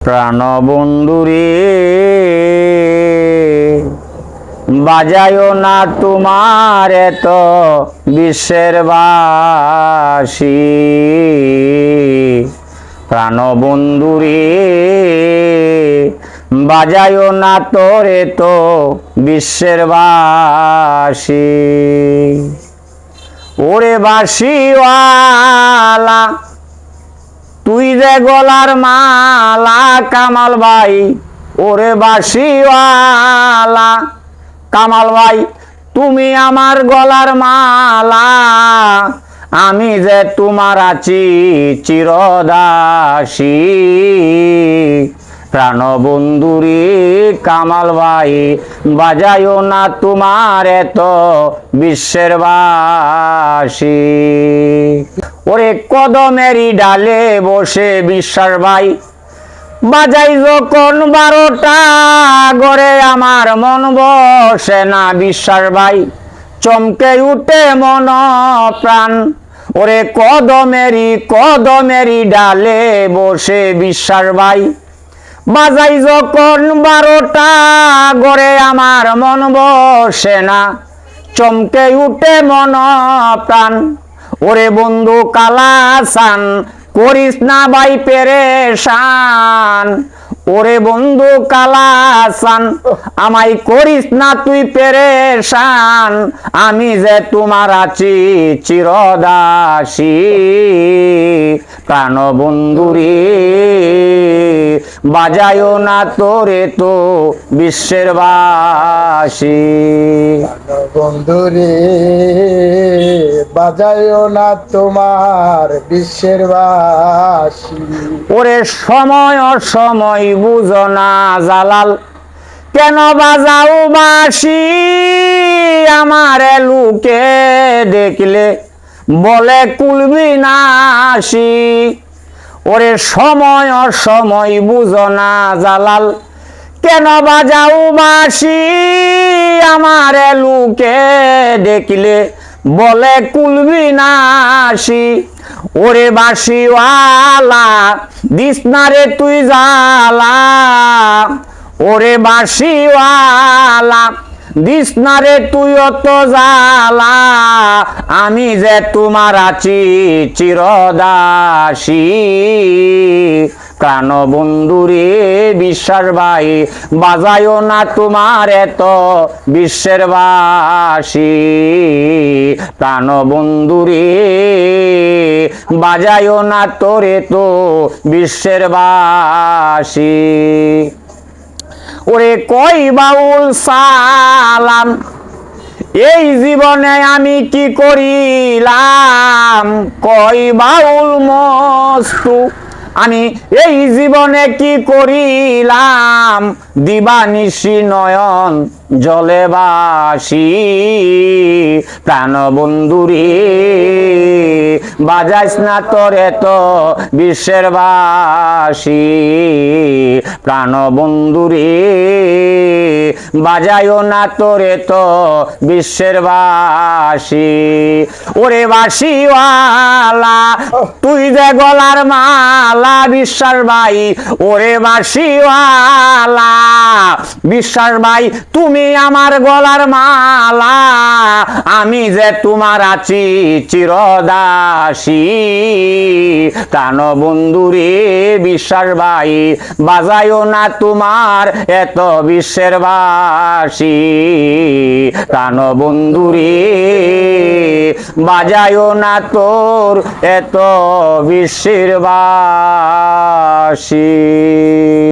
প্রাণবন্ধুরে বাজায়ো না তোমার এত বিশ্বের বাসী। প্রাণবন্ধুরে বাজায়ো না তোর এত বিশ্বের বাসী। ওরে বাঁশিওয়ালা তুই যে গলার মালা কামাল ভাই, ওরে বাঁশিওয়ালা কামাল ভাই তুমি আমার গলার মালা, আমি যে তোমার আছি চিরদাসী। প্রাণবন্ধুরে কামাল ভাই বাজায়ো না তোমার এত বিশ্বের বাসী। ওরে কদমেরই ডালে বসে বিশ্বাস ভাই বাজাই যখন 12টা গড়ে আমার মন বসে না বিশ্বাস ভাই, চমকে উঠে মন প্রাণ। ওরে কদমেরই ডালে বসে বিশ্বাস ভাই বাজাই যখন 12টা গড়ে আমার মন বসে না, চমকে উঠে মন প্রাণ। ওরে বন্ধু কালাসান করিস না ভাই পেরেশান, ওরে বন্ধু কালাসান আমায় করিস না তুই পেরেশান, আমি যে তোমার আছি চিরদাসী। প্রাণবন্ধুরে বাজায়ো না তোরে তো বিশ্বের বাসী। বন্ধুরে বাজায়ো না তোমার বিশ্বের বাসী। ওরে সময় অসময় বুঝো না জালাল কেন বাজাও বাঁশি, আমার লুকে দেখলে বলে কুলবি নাসি। ওরে সময় অসময় বুঝো না জালাল কেন বাজাও বাঁশি, আমার লুকে দেখলে বলে কুলবি নাসি। ওরে বাঁশিওয়ালা দিস না রে তুই জালা, ওরে বাঁশিওয়ালা দিস না রে তুই অত জালা, আমি যে তোমার আছি চিরদাসী। প্রাণবন্ধুরে বিশ্বাস ভাই বাজায়ো না তোমার এত বিশ্বের বাসী। প্রাণবন্ধুরে বাজায়ো না তোরে তো বিশ্বের বাসী। ওরে কই বাউল সালাম এই জীবনে আমি কি করিলাম, কই বাউল মস্তু আমি এই জীবনে কি করিলাম, দিবানিশি নয়ন জলে বাসি। প্রাণবন্ধুরে বাজাইস না তোর এত বিশ্বের বাসী। প্রাণবন্ধুরে বাজায়ো না তোর এত বিশ্বের বাসী। ওরে বাঁশিওয়ালা তুই যে গলার মালা বিশ্বাস ভাই, ওরে বাঁশিওয়ালা বিশ্বাস ভাই তুমি আমার গলার মালা, আমি যে তোমার আছি চিরদাসী। প্রাণবন্ধুরে বিশ্বাস ভাই বাজায়ো না তোমার এত বিশ্বের বাসী। প্রাণবন্ধুরে বাজায়ো না তোর এত বিশ্বের বাসী।